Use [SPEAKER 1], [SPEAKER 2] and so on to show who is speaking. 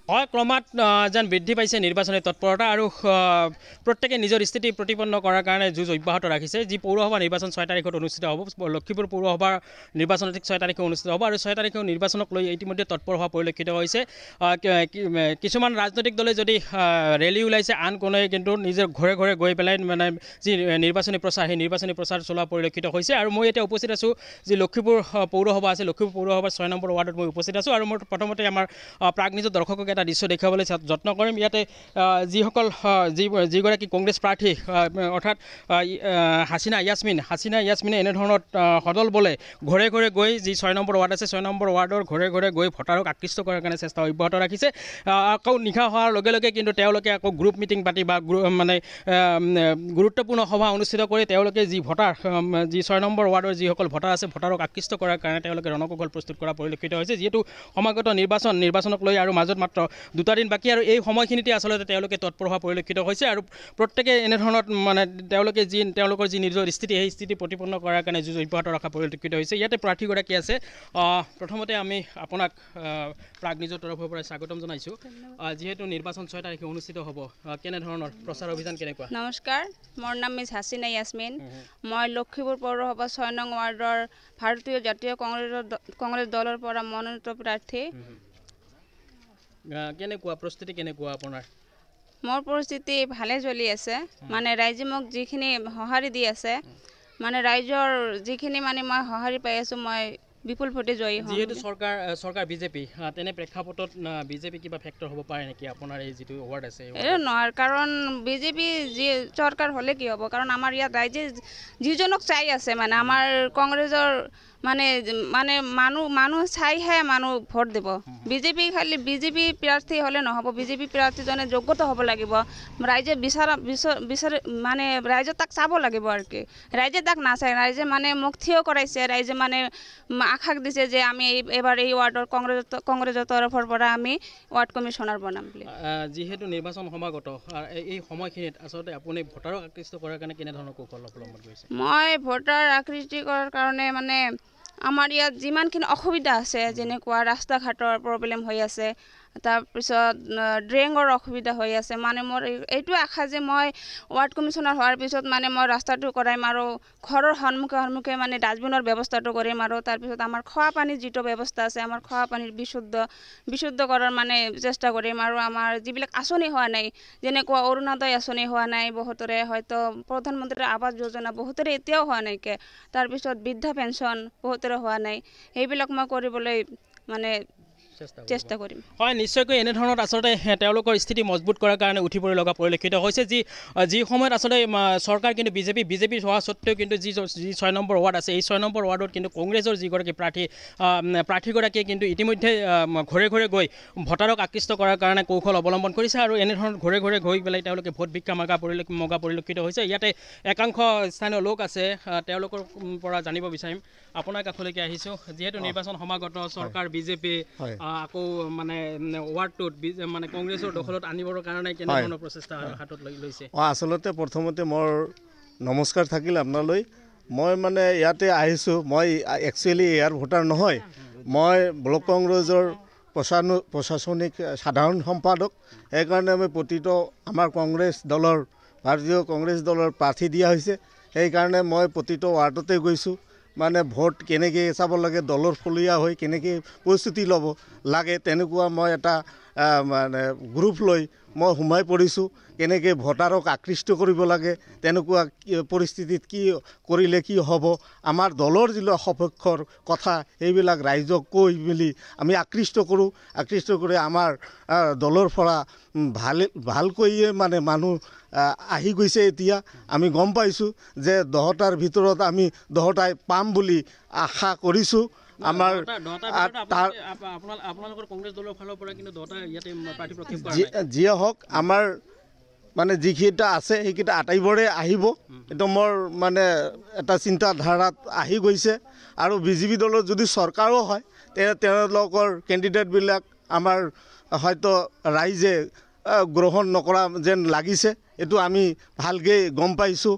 [SPEAKER 1] হয় ক্ৰমাৎ যেন বৃদ্ধি পাইছে নিৰ্বাচনী তৎপৰতা আৰু প্ৰত্যেকে নিজৰ স্থিতি প্ৰতিপন্ন কৰাৰ কাৰণে যুঁজ অব্যাহত ৰাখিছে। যি পৌৰসভা নিৰ্বাচন 6 তাৰিখত অনুষ্ঠিত হ'ব, লখিমপুৰ পৌৰসভাৰ নিৰ্বাচন ঠিক 6 তাৰিখে অনুষ্ঠিত হ'ব আৰু 6 তাৰিখেও নিৰ্বাচনক লৈ ইতিমধ্যে তৎপৰ হোৱা পৰিলক্ষিত হৈছে। কিছুমান ৰাজনৈতিক দলে যদি ৰেলী ওলাইছে, আন কোনোৱে কিন্তু নিজৰ ঘৰে ঘৰে গৈ পেলাই মানে যি নিৰ্বাচনী প্ৰচাৰ সেই নিৰ্বাচনী প্ৰচাৰ চলোৱা পৰিলক্ষিত হৈছে। আৰু মই এতিয়া উপস্থিত আছোঁ যি লখিমপুৰ পৌৰসভা আছে, লখিমপুৰ পৌৰসভাৰ 6 নম্বৰ ৱাৰ্ডত মই উপস্থিত আছোঁ। আৰু মই প্ৰথমতে আমাৰ প্ৰাগ নিউজৰ দৰ্শকক এটা দৃশ্য দেখুৱাবলৈ যত্ন কৰিম। ইয়াতে যিসকল যিগৰাকী কংগ্ৰেছ প্ৰাৰ্থী অৰ্থাৎ হাছিনা ইয়াছমিনে এনেধৰণৰ সদল বলে ঘৰে ঘৰে গৈ যি 6 নম্বৰ ৱাৰ্ড আছে, 6 নম্বৰ ৱাৰ্ডৰ ঘৰে ঘৰে গৈ ভোটাৰক আকৃষ্ট কৰাৰ কাৰণে চেষ্টা অব্যাহত ৰাখিছে। আকৌ নিশা হোৱাৰ লগে লগে কিন্তু তেওঁলোকে আকৌ গ্ৰুপ মিটিং পাতি বা মানে গুৰুত্বপূৰ্ণ সভা অনুষ্ঠিত কৰি তেওঁলোকে যি ভোটাৰ যি 6 নম্বৰ ৱাৰ্ডৰ যিসকল ভোটাৰ আছে ভোটাৰক আকৃষ্ট কৰাৰ কাৰণে তেওঁলোকে ৰণকৌশল প্ৰস্তুত কৰা পৰিলক্ষিত হৈছে। যিহেতু সমাগত নিৰ্বাচনক লৈ আৰু মাজত মাত্ৰ 2টা দিন বাকী আৰু এই সময়খিনিতে আচলতে তেওঁলোকে তৎপৰ হোৱা পৰিলক্ষিত হৈছে। আৰু প্ৰত্যেকে এনেধৰণত মানে তেওঁলোকৰ যি নিজৰ স্থিতি সেই স্থিতি প্ৰতিপন্ন কৰাৰ কাৰণে যুঁজ অব্যাহত ৰখা পৰিলক্ষিত হৈছে। ইয়াতে প্ৰাৰ্থীগৰাকী আছে। প্ৰথমতে আমি আপোনাক প্ৰাগ নিউজৰ তৰফৰ পৰা স্বাগতম জনাইছোঁ। যিহেতু নিৰ্বাচন 6 তাৰিখে অনুষ্ঠিত হ'ব, কেনেধৰণৰ প্ৰচাৰ অভিযান কেনেকুৱা?
[SPEAKER 2] নমস্কাৰ, মোৰ নাম মিছ হাছিনা ইয়াছমিন। মই লখিমপুৰ পৌৰসভা 6 নং ৱাৰ্ডৰ ভাৰতীয় জাতীয় কংগ্ৰেছ দলৰ পৰা মনোনীত প্ৰাৰ্থী।
[SPEAKER 1] কেনেকুৱা প্ৰস্তুতি কেনেকুৱা আপোনাৰ?
[SPEAKER 2] মোৰ পৰিস্থিতি ভালে চলি আছে। মানে ৰাইজে মোক যিখিনি সঁহাৰি দি আছে, মানে ৰাইজৰ যিখিনি মানে মই সঁহাৰি পাই আছোঁ, মই বিপুল ভোটে জয়ী হ'ম।
[SPEAKER 1] যিহেতু চৰকাৰ বিজেপি, তেনে প্ৰেক্ষাপটত বিজেপি কিবা ফেক্টৰ হ'ব পাৰে নেকি আপোনাৰ এই যিটো ৱাৰ্ড আছে?
[SPEAKER 2] এই নহয়, কাৰণ বিজেপি যি চৰকাৰ হ'লে কি হ'ব, কাৰণ আমাৰ ইয়াত ৰাইজে যিজনক চাই আছে, মানে আমাৰ কংগ্ৰেছৰ মানে মানুহ চাইহে মানুহ ভোট দিব। বিজেপি প্ৰাৰ্থী হ'লে নহ'ব, বিজেপি প্ৰাৰ্থীজনে যোগ্যতা হ'ব লাগিব। ৰাইজে বিচাৰে মানে ৰাইজে তাক চাব লাগিব আৰু কি। ৰাইজে তাক নাচায়, ৰাইজে মানে মোক থিয় কৰাইছে, ৰাইজে মানে আশাক দিছে যে আমি এইবাৰ এই ৱাৰ্ডৰ কংগ্ৰেছৰ তৰফৰ পৰা আমি ৱাৰ্ড কমিশ্যনাৰ বনাম বুলি।
[SPEAKER 1] যিহেতু নিৰ্বাচন সমাগত, এই সময়খিনিত আচলতে আপুনি ভোটাৰক আকৃষ্ট কৰাৰ কাৰণে কেনেধৰণৰ কৌশল অৱলম্বন কৰিছে? মই
[SPEAKER 2] ভোটাৰ আকৃষ্ট কৰাৰ কাৰণে মানে আমাৰ ইয়াত যিমানখিনি অসুবিধা আছে, যেনেকুৱা ৰাস্তা ঘাটৰ প্ৰব্লেম হৈ আছে, তাৰপিছত ড্ৰেইনৰ অসুবিধা হৈ আছে, মানে মোৰ এইটোৱে আশা যে মই ৱাৰ্ড কমিশ্যনাৰ হোৱাৰ পিছত মানে মই ৰাস্তাটো কৰাইম আৰু ঘৰৰ সন্মুখে মানে ডাষ্টবিনৰ ব্যৱস্থাটো কৰিম। আৰু তাৰপিছত আমাৰ খোৱা পানীৰ যিটো ব্যৱস্থা আছে, আমাৰ খোৱা পানীৰ বিশুদ্ধ কৰাৰ মানে চেষ্টা কৰিম। আৰু আমাৰ যিবিলাক আঁচনি হোৱা নাই, যেনেকুৱা অৰুণোদয় আঁচনি হোৱা নাই বহুতৰে, হয়তো প্ৰধানমন্ত্ৰী আৱাস যোজনা বহুতৰে এতিয়াও হোৱা নাইকিয়া, তাৰপিছত বৃদ্ধা পেঞ্চন বহুতৰে হোৱা নাই, সেইবিলাক মই কৰিবলৈ মানে চেষ্টা কৰিম।
[SPEAKER 1] হয়, নিশ্চয়কৈ এনেধৰণত আচলতে তেওঁলোকৰ স্থিতি মজবুত কৰাৰ কাৰণে উঠি পৰি লগা পৰিলক্ষিত হৈছে। যি সময়ত আচলতে চৰকাৰ কিন্তু বিজেপি হোৱা স্বত্তেও কিন্তু যি 6 নম্বৰ ৱাৰ্ড আছে, এই 6 নম্বৰ ৱাৰ্ডত কিন্তু কংগ্ৰেছৰ যিগৰাকী প্ৰাৰ্থীগৰাকীয়ে কিন্তু ইতিমধ্যে ঘৰে ঘৰে গৈ ভোটাৰক আকৃষ্ট কৰাৰ কাৰণে কৌশল অৱলম্বন কৰিছে। আৰু এনেধৰণত ঘৰে ঘৰে গৈ পেলাই তেওঁলোকে ভোট ভিক্ষা মগা পৰিলক্ষিত হৈছে। ইয়াতে একাংশ স্থানীয় লোক আছে, তেওঁলোকৰ পৰা জানিব বিচাৰিম। আপোনাৰ কাষলৈকে আহিছোঁ। যিহেতু নিৰ্বাচন সমাগত, চৰকাৰ বিজেপি আকৌ মানে ৱাৰ্ডটোত মানে কংগ্ৰেছৰ দখলত আনিবৰ কাৰণে কেনেধৰণৰ প্ৰচেষ্টা হাতত লৈছে?
[SPEAKER 3] আচলতে প্ৰথমতে মোৰ নমস্কাৰ থাকিল আপোনালৈ। মই মানে ইয়াতে আহিছোঁ, মই একচুৱেলি ইয়াৰ ভোটাৰ নহয়, মই ব্লক কংগ্ৰেছৰ প্ৰশাসনিক সাধাৰণ সম্পাদক। সেইকাৰণে আমি প্ৰতিটো আমাৰ ভাৰতীয় কংগ্ৰেছ দলৰ প্ৰাৰ্থী দিয়া হৈছে। সেইকাৰণে মই প্ৰতিটো ৱাৰ্ডতে গৈছোঁ, মানে ভোট কেনেকৈ চাব লাগে, দলৰ ফলীয়া হৈ কেনেকৈ প্ৰস্তুতি ল'ব লাগে, তেনেকুৱা মই এটা মানে গ্ৰুপ লৈ মই সোমাই পৰিছোঁ। কেনেকৈ ভোটাৰক আকৃষ্ট কৰিব লাগে, তেনেকুৱা পৰিস্থিতিত কি কৰিলে কি হ'ব, আমাৰ দলৰ যিবিলাক সপক্ষৰ কথা সেইবিলাক ৰাইজক কৈ মেলি আমি আকৃষ্ট কৰি আমাৰ দলৰ পৰা ভালকৈয়ে মানে মানুহ আহি গৈছে। এতিয়া আমি গম পাইছোঁ যে 10টাৰ ভিতৰত আমি 10টাই পাম বুলি আশা কৰিছোঁ। আমাৰ যিয়ে হওক, আমাৰ মানে যিকেইটা আছে সেইকেইটা আটাইবোৰে আহিব, এইটো মোৰ মানে এটা চিন্তাধাৰাত আহি গৈছে। আৰু বিজেপি দলৰ যদি চৰকাৰো হয়, তেওঁলোকৰ কেণ্ডিডেটবিলাক আমাৰ হয়তো ৰাইজে গ্ৰহণ নকৰা যেন লাগিছে। এইটো আমি ভালকৈ গম পাইছোঁ।